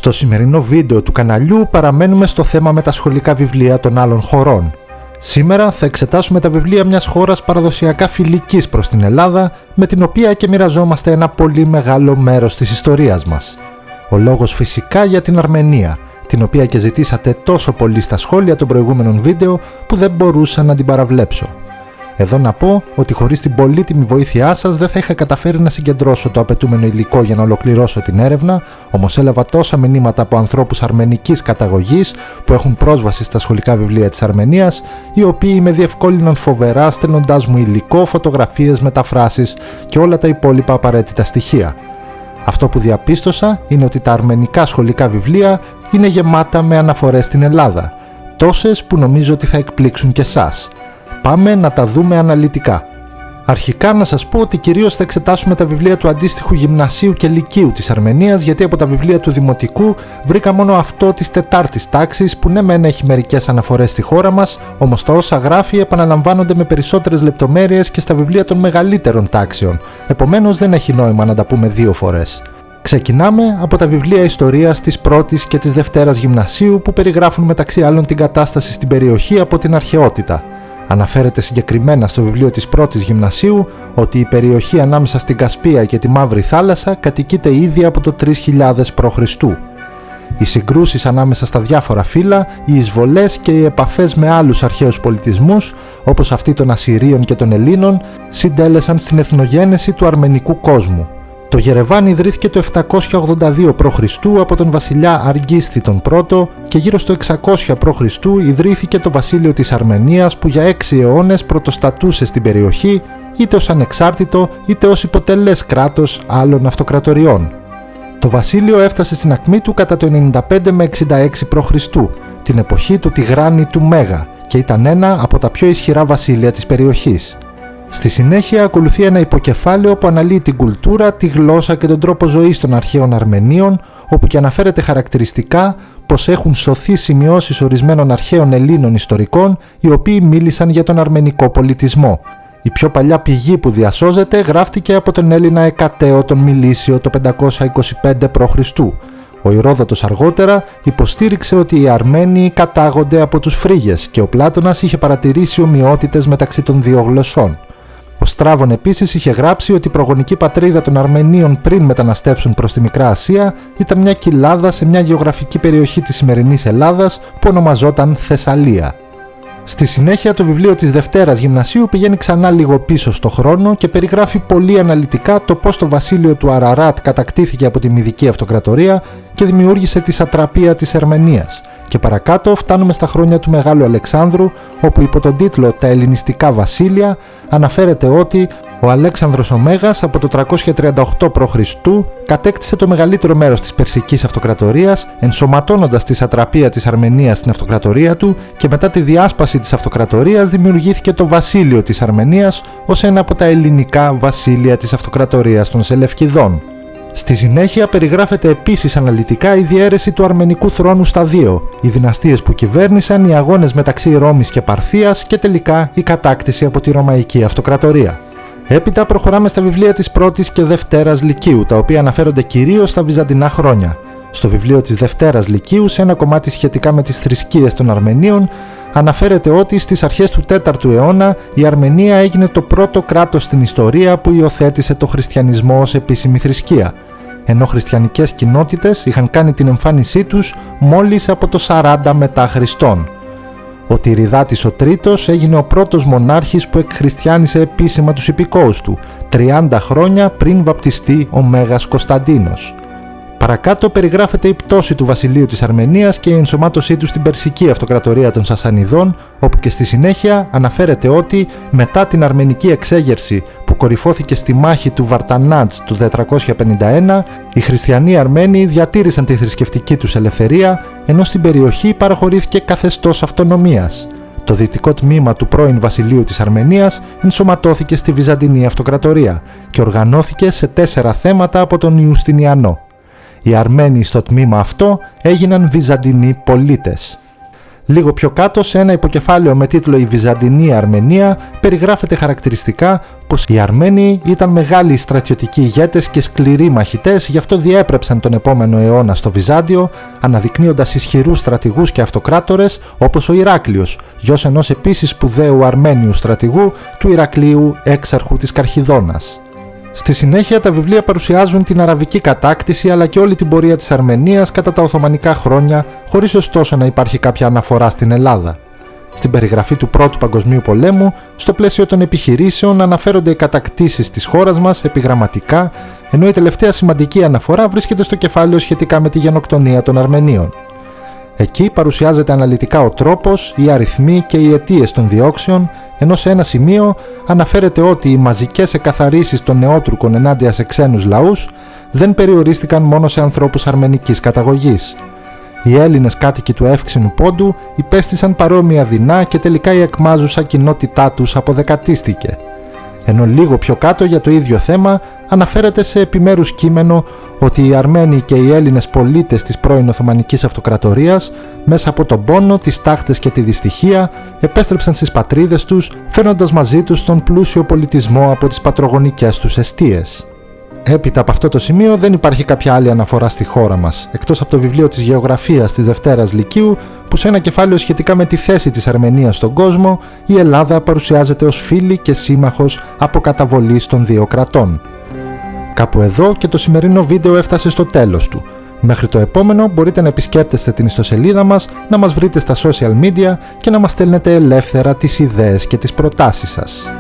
Στο σημερινό βίντεο του καναλιού παραμένουμε στο θέμα με τα σχολικά βιβλία των άλλων χωρών. Σήμερα θα εξετάσουμε τα βιβλία μιας χώρας παραδοσιακά φιλικής προς την Ελλάδα, με την οποία και μοιραζόμαστε ένα πολύ μεγάλο μέρος της ιστορίας μας. Ο λόγος φυσικά για την Αρμενία, την οποία και ζητήσατε τόσο πολύ στα σχόλια των προηγούμενων βίντεο που δεν μπορούσα να την παραβλέψω. Εδώ να πω ότι χωρίς την πολύτιμη βοήθειά σας δεν θα είχα καταφέρει να συγκεντρώσω το απαιτούμενο υλικό για να ολοκληρώσω την έρευνα, όμως έλαβα τόσα μηνύματα από ανθρώπους αρμενικής καταγωγής που έχουν πρόσβαση στα σχολικά βιβλία της Αρμενίας, οι οποίοι με διευκόλυναν φοβερά στέλνοντάς μου υλικό, φωτογραφίες, μεταφράσεις και όλα τα υπόλοιπα απαραίτητα στοιχεία. Αυτό που διαπίστωσα είναι ότι τα αρμενικά σχολικά βιβλία είναι γεμάτα με αναφορές στην Ελλάδα, τόσες που νομίζω ότι θα εκπλήξουν και εσάς. Πάμε να τα δούμε αναλυτικά. Αρχικά να σας πω ότι κυρίως θα εξετάσουμε τα βιβλία του αντίστοιχου γυμνασίου και λυκείου της Αρμενίας, γιατί από τα βιβλία του δημοτικού βρήκα μόνο αυτό της 4ης τάξης που ναι μεν έχει μερικές αναφορές στη χώρα μας, όμως τα όσα γράφει επαναλαμβάνονται με περισσότερες λεπτομέρειες και στα βιβλία των μεγαλύτερων τάξεων, επομένως δεν έχει νόημα να τα πούμε δύο φορές. Ξεκινάμε από τα βιβλία ιστορίας της 1ης και της 2ης γυμνασίου που περιγράφουν μεταξύ άλλων την κατάσταση στην περιοχή από την αρχαιότητα. Αναφέρεται συγκεκριμένα στο βιβλίο της 1ης γυμνασίου ότι η περιοχή ανάμεσα στην Κασπία και τη Μαύρη Θάλασσα κατοικείται ήδη από το 3000 π.Χ. Οι συγκρούσεις ανάμεσα στα διάφορα φύλλα, οι εισβολές και οι επαφές με άλλους αρχαίους πολιτισμούς, όπως αυτή των Ασσυρίων και των Ελλήνων, συντέλεσαν στην εθνογένεση του αρμενικού κόσμου. Το Γερεβάν ιδρύθηκε το 782 π.Χ. από τον βασιλιά Αργίσθη τον πρώτο και γύρω στο 600 π.Χ. ιδρύθηκε το βασίλειο της Αρμενίας που για 6 αιώνες πρωτοστατούσε στην περιοχή είτε ως ανεξάρτητο είτε ως υποτελές κράτος άλλων αυτοκρατοριών. Το βασίλειο έφτασε στην ακμή του κατά το 95 με 66 π.Χ. την εποχή του Τιγράνη του Μέγα και ήταν ένα από τα πιο ισχυρά βασίλεια της περιοχής. Στη συνέχεια ακολουθεί ένα υποκεφάλαιο που αναλύει την κουλτούρα, τη γλώσσα και τον τρόπο ζωής των αρχαίων Αρμενίων, όπου και αναφέρεται χαρακτηριστικά πως έχουν σωθεί σημειώσεις ορισμένων αρχαίων Ελλήνων ιστορικών, οι οποίοι μίλησαν για τον αρμενικό πολιτισμό. Η πιο παλιά πηγή που διασώζεται γράφτηκε από τον Έλληνα Εκατέο τον Μιλήσιο το 525 π.Χ. Ο Ηρόδοτος αργότερα υποστήριξε ότι οι Αρμένοι κατάγονται από τους Φρίγες και ο Πλάτωνας είχε παρατηρήσει ομοιότητες μεταξύ των δύο γλωσσών. Ο Στράβων επίσης είχε γράψει ότι η προγονική πατρίδα των Αρμενίων πριν μεταναστεύσουν προς τη Μικρά Ασία ήταν μια κοιλάδα σε μια γεωγραφική περιοχή της σημερινής Ελλάδας που ονομαζόταν Θεσσαλία. Στη συνέχεια το βιβλίο της 2ης γυμνασίου πηγαίνει ξανά λίγο πίσω στο χρόνο και περιγράφει πολύ αναλυτικά το πώς το βασίλειο του Αραράτ κατακτήθηκε από τη Μυδική Αυτοκρατορία και δημιούργησε τη σατραπία της Αρμενίας. Και παρακάτω φτάνουμε στα χρόνια του Μεγάλου Αλεξάνδρου, όπου υπό τον τίτλο «Τα Ελληνιστικά Βασίλεια» αναφέρεται ότι ο Αλέξανδρος ο Μέγας από το 338 π.Χ. κατέκτησε το μεγαλύτερο μέρος της Περσικής Αυτοκρατορίας, ενσωματώνοντας τη σατραπία της Αρμενίας στην αυτοκρατορία του και μετά τη διάσπαση της αυτοκρατορίας δημιουργήθηκε το Βασίλειο της Αρμενίας ως ένα από τα ελληνικά βασίλεια της Αυτοκρατορίας των Σελευκηδών. Στη συνέχεια περιγράφεται επίσης αναλυτικά η διαίρεση του αρμενικού θρόνου στα δύο, οι δυναστείες που κυβέρνησαν, οι αγώνες μεταξύ Ρώμης και Παρθίας και τελικά η κατάκτηση από τη Ρωμαϊκή Αυτοκρατορία. Έπειτα προχωράμε στα βιβλία της 1ης και 2ης Λυκείου, τα οποία αναφέρονται κυρίως στα βυζαντινά χρόνια. Στο βιβλίο της 2ης Λυκείου, σε ένα κομμάτι σχετικά με τις θρησκείες των Αρμενίων, αναφέρεται ότι στις αρχές του 4ου αιώνα η Αρμενία έγινε το πρώτο κράτος στην ιστορία που υιοθέτησε το χριστιανισμό ως επίσημη θρησκεία, ενώ χριστιανικές κοινότητες είχαν κάνει την εμφάνισή τους μόλις από το 40 μετά Χριστόν. Ο Τυριδάτης ο Τρίτος έγινε ο πρώτος μονάρχης που εκχριστιάνισε επίσημα τους υπηκόους του, 30 χρόνια πριν βαπτιστεί ο Μέγας Κωνσταντίνος. Παρακάτω περιγράφεται η πτώση του βασιλείου της Αρμενίας και η ενσωμάτωσή του στην Περσική Αυτοκρατορία των Σασανιδών, όπου και στη συνέχεια αναφέρεται ότι μετά την αρμενική εξέγερση που κορυφώθηκε στη μάχη του Βαρτανάτς του 451, οι χριστιανοί Αρμένοι διατήρησαν τη θρησκευτική τους ελευθερία, ενώ στην περιοχή παραχωρήθηκε καθεστώς αυτονομίας. Το δυτικό τμήμα του πρώην βασιλείου της Αρμενίας ενσωματώθηκε στη Βυζαντινή Αυτοκρατορία και οργανώθηκε σε 4 θέματα από τον Ιουστινιανό. Οι Αρμένοι στο τμήμα αυτό έγιναν Βυζαντινοί πολίτες. Λίγο πιο κάτω, σε ένα υποκεφάλαιο με τίτλο «Η Βυζαντινή Αρμενία», περιγράφεται χαρακτηριστικά πως οι Αρμένοι ήταν μεγάλοι στρατιωτικοί ηγέτες και σκληροί μαχητές, γι' αυτό διέπρεψαν τον επόμενο αιώνα στο Βυζάντιο, αναδεικνύοντας ισχυρούς στρατηγούς και αυτοκράτορες όπως ο Ηράκλειος, γιος ενός επίσης σπουδαίου Αρμένιου στρατηγού, του Ηρακλείου, έξαρχου της Καρχιδώνας. Στη συνέχεια, τα βιβλία παρουσιάζουν την αραβική κατάκτηση αλλά και όλη την πορεία της Αρμενίας κατά τα Οθωμανικά χρόνια, χωρίς ωστόσο να υπάρχει κάποια αναφορά στην Ελλάδα. Στην περιγραφή του Πρώτου Παγκοσμίου Πολέμου, στο πλαίσιο των επιχειρήσεων αναφέρονται οι κατακτήσεις της χώρας μας επιγραμματικά, ενώ η τελευταία σημαντική αναφορά βρίσκεται στο κεφάλαιο σχετικά με τη γενοκτονία των Αρμενίων. Εκεί παρουσιάζεται αναλυτικά ο τρόπος, οι αριθμοί και οι αιτίες των διώξεων, ενώ σε ένα σημείο αναφέρεται ότι οι μαζικές εκαθαρίσεις των νεότουρκων ενάντια σε ξένους λαούς δεν περιορίστηκαν μόνο σε ανθρώπους αρμενικής καταγωγής. Οι Έλληνες κάτοικοι του Εύξηνου Πόντου υπέστησαν παρόμοια δεινά και τελικά η εκμάζουσα κοινότητά τους αποδεκατίστηκε. Ενώ λίγο πιο κάτω για το ίδιο θέμα αναφέρεται σε επιμέρους κείμενο ότι οι Αρμένοι και οι Έλληνες πολίτες της πρώην Οθωμανικής Αυτοκρατορίας, μέσα από τον πόνο, τις τάχτες και τη δυστυχία, επέστρεψαν στις πατρίδες τους, φέρνοντας μαζί τους τον πλούσιο πολιτισμό από τις πατρογονικές τους εστίες. Έπειτα από αυτό το σημείο δεν υπάρχει κάποια άλλη αναφορά στη χώρα μας, εκτός από το βιβλίο της Γεωγραφίας της Δευτέρας Λυκείου, που σε ένα κεφάλαιο σχετικά με τη θέση της Αρμενίας στον κόσμο, η Ελλάδα παρουσιάζεται ως φίλη και σύμμαχος αποκαταβολής των δύο κρατών. Κάπου εδώ και το σημερινό βίντεο έφτασε στο τέλος του. Μέχρι το επόμενο μπορείτε να επισκέπτεστε την ιστοσελίδα μας, να μας βρείτε στα social media και να μας στέλνετε ελεύθερα τις ιδέες και τις προτάσεις σας.